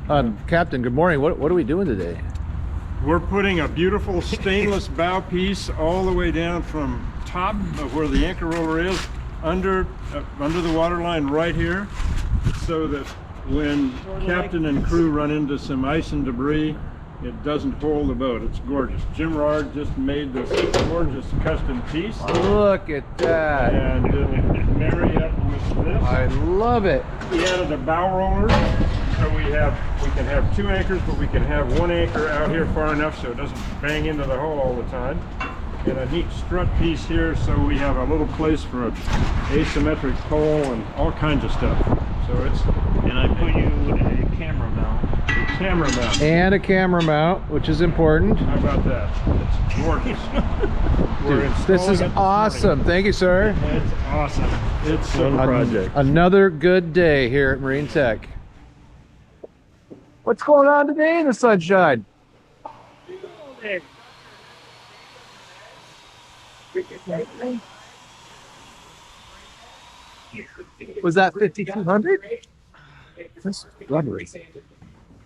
Captain, good morning. What are we doing today? We're putting a beautiful stainless bow piece all the way down from top of where the anchor roller is under the water line right here, so that when captain and crew run into some ice and debris, it doesn't hold the boat. It's gorgeous. Jim Rard just made this gorgeous custom piece. Look at that. And it'll marry up with this. I love it. We added a bow roller, so we can have two anchors, but we can have one anchor out here far enough so it doesn't bang into the hull all the time. And a neat strut piece here, so we have a little place for an asymmetric pole and all kinds of stuff. So it's. And I put you a camera mount. A camera mount. And a camera mount, which is important. How about that? It's gorgeous. Dude, this is awesome. Thank you, sir. It's awesome. It's a project. Another good day here at Marine Tech. What's going on today in the sunshine? Was that 5,200? That's rubbery.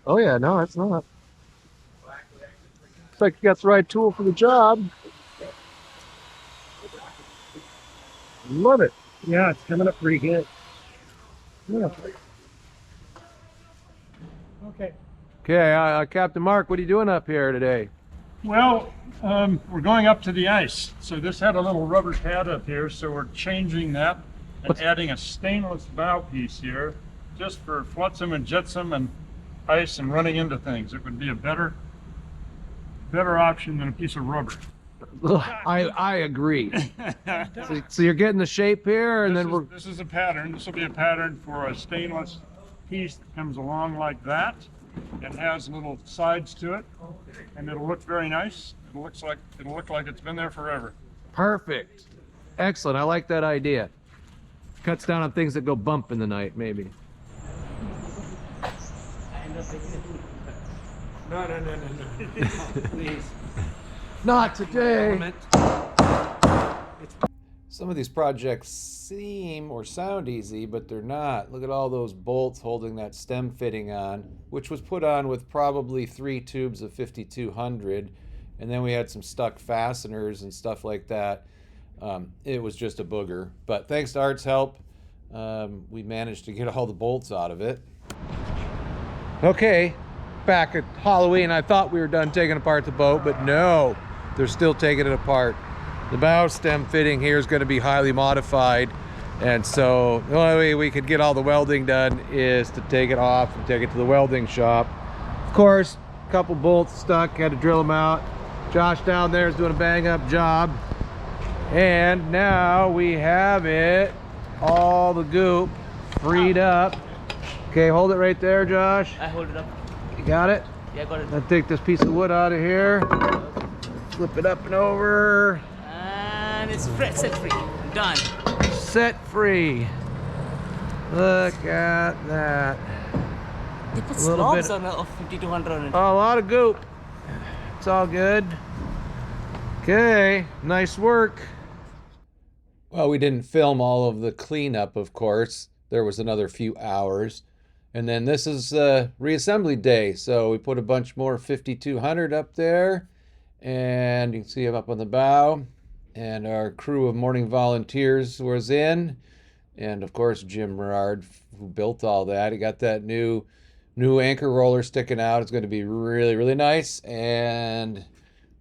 Oh yeah, no, it's not. Looks like you got the right tool for the job. Love it. Yeah, it's coming up pretty good. Yeah. Okay. Okay, Captain Mark, what are you doing up here today? Well, we're going up to the ice. So this had a little rubber pad up here, so we're changing that and adding a stainless bow piece here, just for flotsam and jetsam and ice and running into things. It would be a better option than a piece of rubber. I agree. So you're getting the shape here, and This is a pattern. This will be a pattern for a stainless piece that comes along like that and has little sides to it, and it'll look very nice. It'll look like it's been there forever. Perfect. Excellent. I like that idea. Cuts down on things that go bump in the night, maybe. No. Please. Not today. Some of these projects seem or sound easy, but they're not. Look at all those bolts holding that stem fitting on, which was put on with probably 3 tubes of 5200, and then we had some stuck fasteners and stuff like that. It was just a booger, but thanks to Art's help, we managed to get all the bolts out of it. Okay, back at Halloween, I thought we were done taking apart the boat, but no, they're still taking it apart. The bow stem fitting here is going to be highly modified, and so the only way we could get all the welding done is to take it off and take it to the welding shop. Of course, a couple bolts stuck, had to drill them out. Josh down there is doing a bang up job, and now we have it, all the goop freed up. Okay, hold it right there, Josh. I hold it up. You got it? Yeah, I got it. I'll take this piece of wood out of here, flip it up and over. And it's set free. Done. Set free. Look at that. They put A little slobs bit- on of 5200 on it. Oh, a lot of goop. It's all good. Okay, nice work. Well, we didn't film all of the cleanup, of course. There was another few hours. And then this is reassembly day. So we put a bunch more 5200 up there. And you can see them up on the bow. And our crew of morning volunteers was in. And of course, Jim Rard, who built all that. He got that new anchor roller sticking out. It's going to be really, really nice. And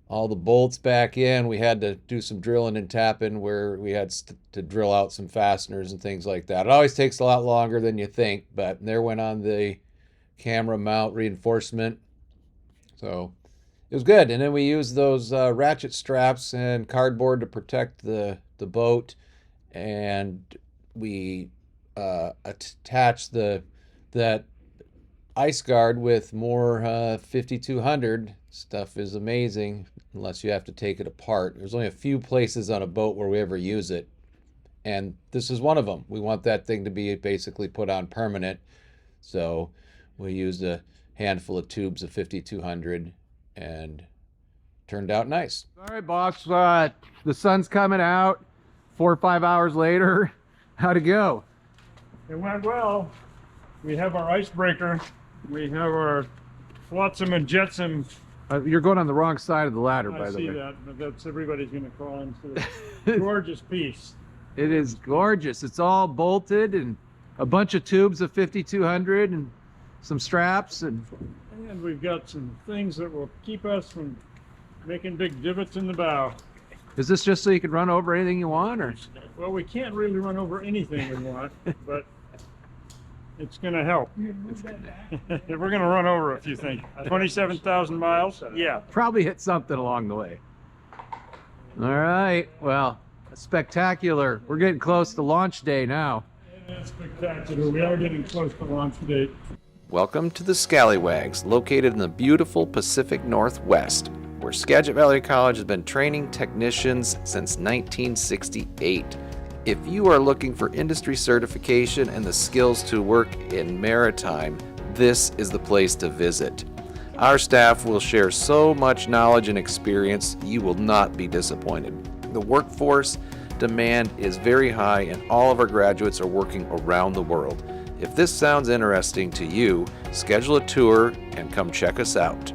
all the bolts back in. We had to do some drilling and tapping where we had to drill out some fasteners and things like that. It always takes a lot longer than you think, but there went on the camera mount reinforcement. So it was good. And then we used those ratchet straps and cardboard to protect the boat, and we attached that ice guard with more 5200. Stuff is amazing unless you have to take it apart. There's only a few places on a boat where we ever use it, and this is one of them. We want that thing to be basically put on permanent, so we used a handful of tubes of 5200 and turned out nice. All right, boss, the sun's coming out 4 or 5 hours later. How'd it go? It went well. We have our icebreaker We have our flotsam and jetsam. You're going on the wrong side of the ladder, I by the see way. that, but that's everybody's going to call into the gorgeous piece. It is gorgeous. It's all bolted and a bunch of tubes of 5200 and some straps and And we've got some things that will keep us from making big divots in the bow. is this just so you can run over anything you want, or? Well, we can't really run over anything we want, but it's going to help. We're going to run over a few things. 27,000 miles? Yeah. Probably hit something along the way. All right, well, spectacular. We're getting close to launch day now. That's spectacular. We are getting close to launch date. Welcome to the Scallywags, located in the beautiful Pacific Northwest, where Skagit Valley College has been training technicians since 1968. If you are looking for industry certification and the skills to work in maritime, this is the place to visit. Our staff will share so much knowledge and experience, you will not be disappointed. The workforce demand is very high and all of our graduates are working around the world. If this sounds interesting to you, schedule a tour and come check us out.